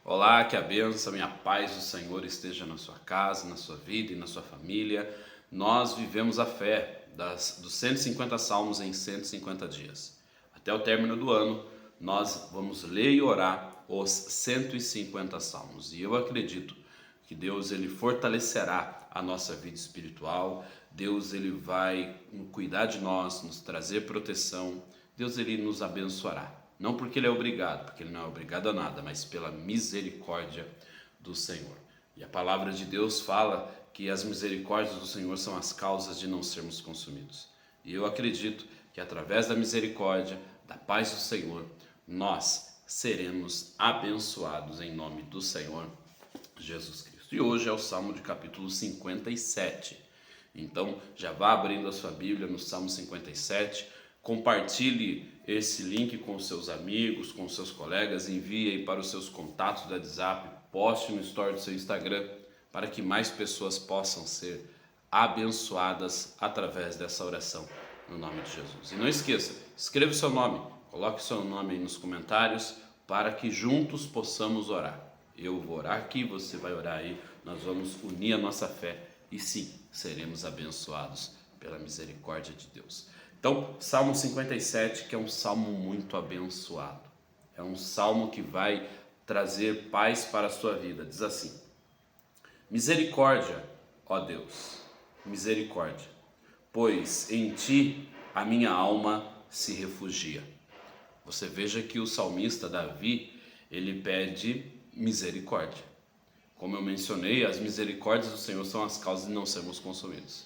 Olá, que a bênção e a paz do Senhor esteja na sua casa, na sua vida e na sua família. Nós vivemos a fé dos 150 salmos em 150 dias. Até o término do ano, nós vamos ler e orar os 150 salmos. E eu acredito que Deus ele fortalecerá a nossa vida espiritual. Deus ele vai cuidar de nós, nos trazer proteção. Deus ele nos abençoará. Não porque ele é obrigado, porque ele não é obrigado a nada, mas pela misericórdia do Senhor. E a palavra de Deus fala que as misericórdias do Senhor são as causas de não sermos consumidos. E eu acredito que através da misericórdia, da paz do Senhor, nós seremos abençoados em nome do Senhor Jesus Cristo. E hoje é o Salmo de capítulo 57. Então, já vá abrindo a sua Bíblia no Salmo 57. Compartilhe esse link com os seus amigos, com os seus colegas, envie aí para os seus contatos do WhatsApp, poste no story do seu Instagram, para que mais pessoas possam ser abençoadas através dessa oração, no nome de Jesus. E não esqueça, escreva o seu nome, coloque o seu nome aí nos comentários, para que juntos possamos orar. Eu vou orar aqui, você vai orar aí, nós vamos unir a nossa fé e sim, seremos abençoados pela misericórdia de Deus. Então, Salmo 57, que é um salmo muito abençoado. É um salmo que vai trazer paz para a sua vida. Diz assim: misericórdia, ó Deus, misericórdia, pois em ti a minha alma se refugia. Você veja que o salmista Davi, ele pede misericórdia. Como eu mencionei, as misericórdias do Senhor são as causas de não sermos consumidos.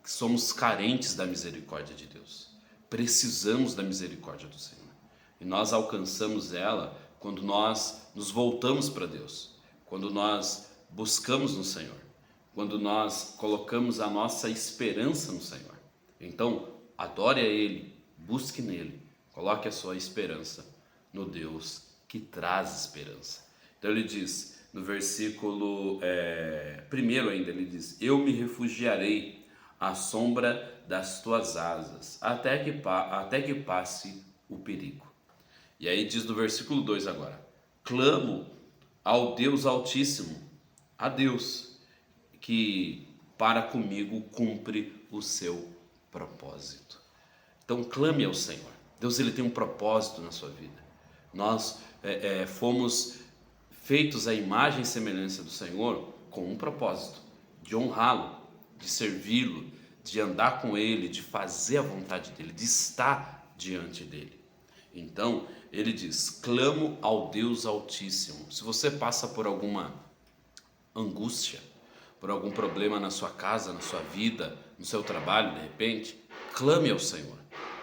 Somos carentes da misericórdia de Deus. Precisamos da misericórdia do Senhor. E nós alcançamos ela quando nós nos voltamos para Deus, quando nós buscamos no Senhor, quando nós colocamos a nossa esperança no Senhor. Então, adore a Ele, busque nele, coloque a sua esperança no Deus que traz esperança. Então ele diz, no versículo 1 ainda, ele diz: eu me refugiarei à sombra das tuas asas, até que passe o perigo. E aí diz no versículo 2 agora: clamo ao Deus Altíssimo, a Deus que para comigo cumpre o seu propósito. Então clame ao Senhor. Deus ele tem um propósito na sua vida. Nós fomos feitos à imagem e semelhança do Senhor com um propósito, de honrá-lo, de servi-lo, de andar com ele, de fazer a vontade dele, de estar diante dele. Então, ele diz: clamo ao Deus Altíssimo. Se você passa por alguma angústia, por algum problema na sua casa, na sua vida, no seu trabalho, de repente, clame ao Senhor.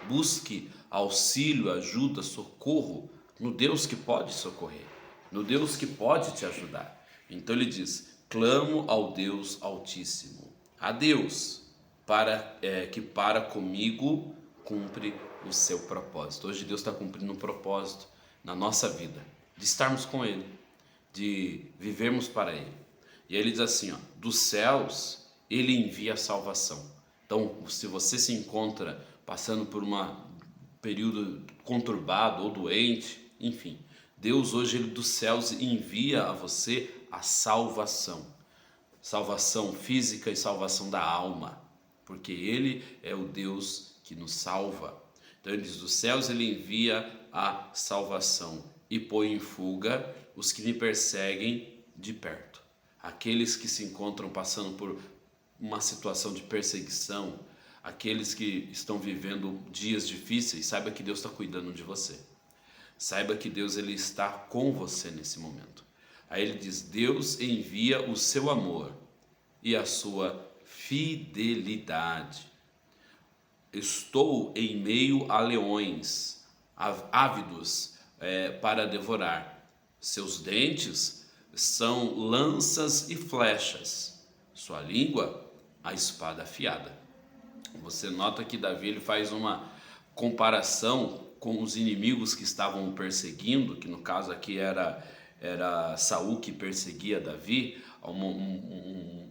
Busque auxílio, ajuda, socorro no Deus que pode socorrer, no Deus que pode te ajudar. Então ele diz: clamo ao Deus Altíssimo, a Deus que para comigo cumpre o seu propósito. Hoje Deus está cumprindo um propósito na nossa vida, de estarmos com Ele, de vivermos para Ele. E aí ele diz assim, ó: dos céus Ele envia a salvação. Então, se você se encontra passando por um período conturbado ou doente, enfim, Deus hoje ele dos céus envia a você a salvação. Salvação física e salvação da alma, porque Ele é o Deus que nos salva. Então ele diz: dos céus Ele envia a salvação e põe em fuga os que me perseguem de perto. Aqueles que se encontram passando por uma situação de perseguição, aqueles que estão vivendo dias difíceis, saiba que Deus está cuidando de você. Saiba que Deus ele está com você nesse momento. Aí ele diz: Deus envia o seu amor e a sua fidelidade. Estou em meio a leões, ávidos para devorar. Seus dentes são lanças e flechas. Sua língua, a espada afiada. Você nota que Davi ele faz uma comparação com os inimigos que estavam perseguindo, que no caso aqui era Saul que perseguia Davi,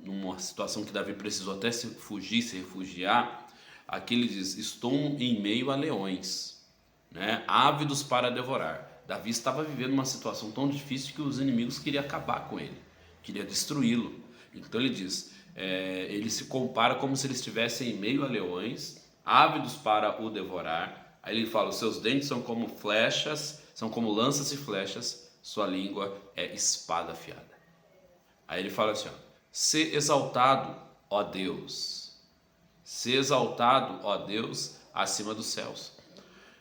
numa situação que Davi precisou até se refugiar. Aqui ele diz: estou em meio a leões, né, ávidos para devorar. Davi estava vivendo uma situação tão difícil que os inimigos queriam acabar com ele, queriam destruí-lo. Então ele diz, ele se compara como se ele estivesse em meio a leões, ávidos para o devorar. Aí ele fala, os seus dentes são como flechas, são como lanças e flechas, sua língua é espada afiada. Aí ele fala assim, ó, se exaltado, ó Deus, se exaltado, ó Deus, acima dos céus.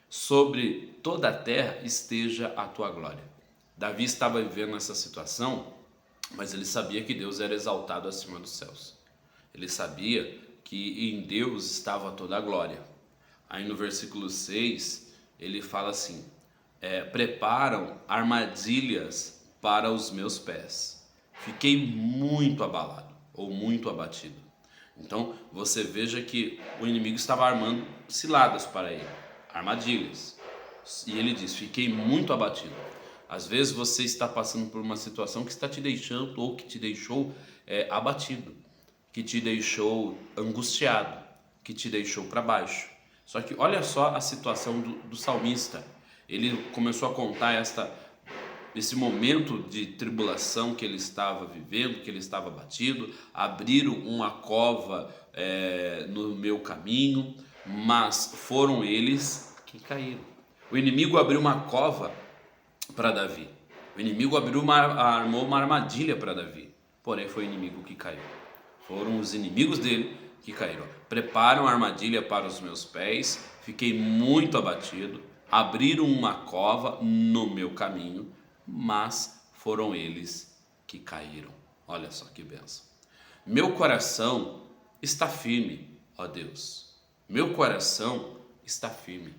Sobre toda a terra esteja a tua glória. Davi estava vivendo essa situação, mas ele sabia que Deus era exaltado acima dos céus. Ele sabia que em Deus estava toda a glória. Aí no versículo 6, ele fala assim, preparam armadilhas para os meus pés. Fiquei muito abalado, ou muito abatido. Então, você veja que o inimigo estava armando ciladas para ele, armadilhas. E ele diz, fiquei muito abatido. Às vezes você está passando por uma situação que está te deixando, ou que te deixou abatido, que te deixou angustiado, que te deixou para baixo. Só que olha só a situação do salmista. Ele começou a contar esse momento de tribulação que ele estava vivendo, que ele estava abatido. Abriram uma cova no meu caminho, mas foram eles que caíram. O inimigo abriu uma cova para Davi. O inimigo armou uma armadilha para Davi. Porém foi o inimigo que caiu. Foram os inimigos dele que caíram. Preparam a armadilha para os meus pés. Fiquei muito abatido. Abriram uma cova no meu caminho, mas foram eles que caíram. Olha só que bênção. Meu coração está firme, ó Deus. Meu coração está firme.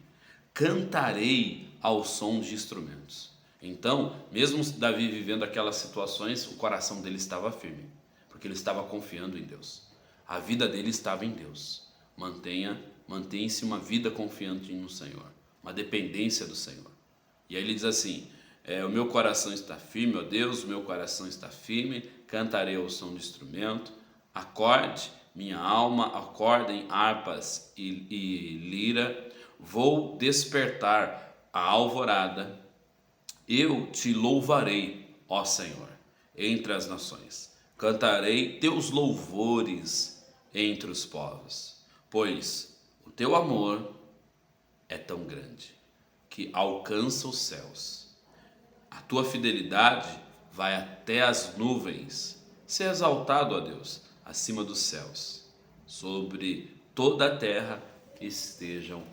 Cantarei ao som de instrumentos. Então, mesmo Davi vivendo aquelas situações, o coração dele estava firme, porque ele estava confiando em Deus. A vida dele estava em Deus. Mantenha-se uma vida confiante no Senhor, uma dependência do Senhor. E aí ele diz assim, o meu coração está firme, ó Deus, o meu coração está firme, cantarei ao som de instrumento, acorde, minha alma, acordem harpas e lira, vou despertar a alvorada, eu te louvarei, ó Senhor, entre as nações, cantarei teus louvores entre os povos, pois o teu amor é tão grande que alcança os céus. A tua fidelidade vai até as nuvens. Seja exaltado, ó Deus, acima dos céus. Sobre toda a terra estejam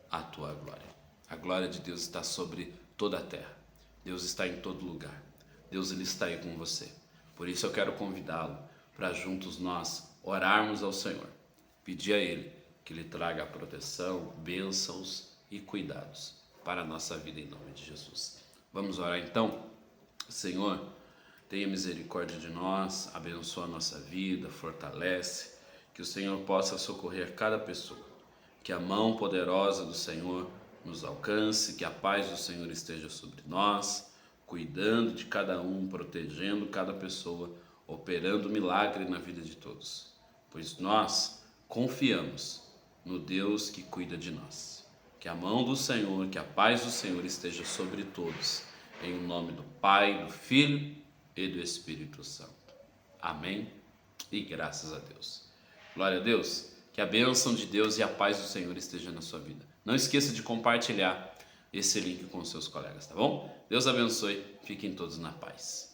a tua glória. A glória de Deus está sobre toda a terra. Deus está em todo lugar. Deus ele está aí com você. Por isso eu quero convidá-lo para juntos nós orarmos ao Senhor. Pedir a Ele que Ele traga proteção, bênçãos e cuidados para a nossa vida em nome de Jesus. Vamos orar então? Senhor, tenha misericórdia de nós, abençoa a nossa vida, fortalece, que o Senhor possa socorrer cada pessoa, que a mão poderosa do Senhor nos alcance, que a paz do Senhor esteja sobre nós, cuidando de cada um, protegendo cada pessoa, operando milagre na vida de todos, pois nós confiamos no Deus que cuida de nós. Que a mão do Senhor, que a paz do Senhor esteja sobre todos, em nome do Pai, do Filho e do Espírito Santo. Amém e graças a Deus. Glória a Deus, que a bênção de Deus e a paz do Senhor esteja na sua vida. Não esqueça de compartilhar esse link com seus colegas, tá bom? Deus abençoe, fiquem todos na paz.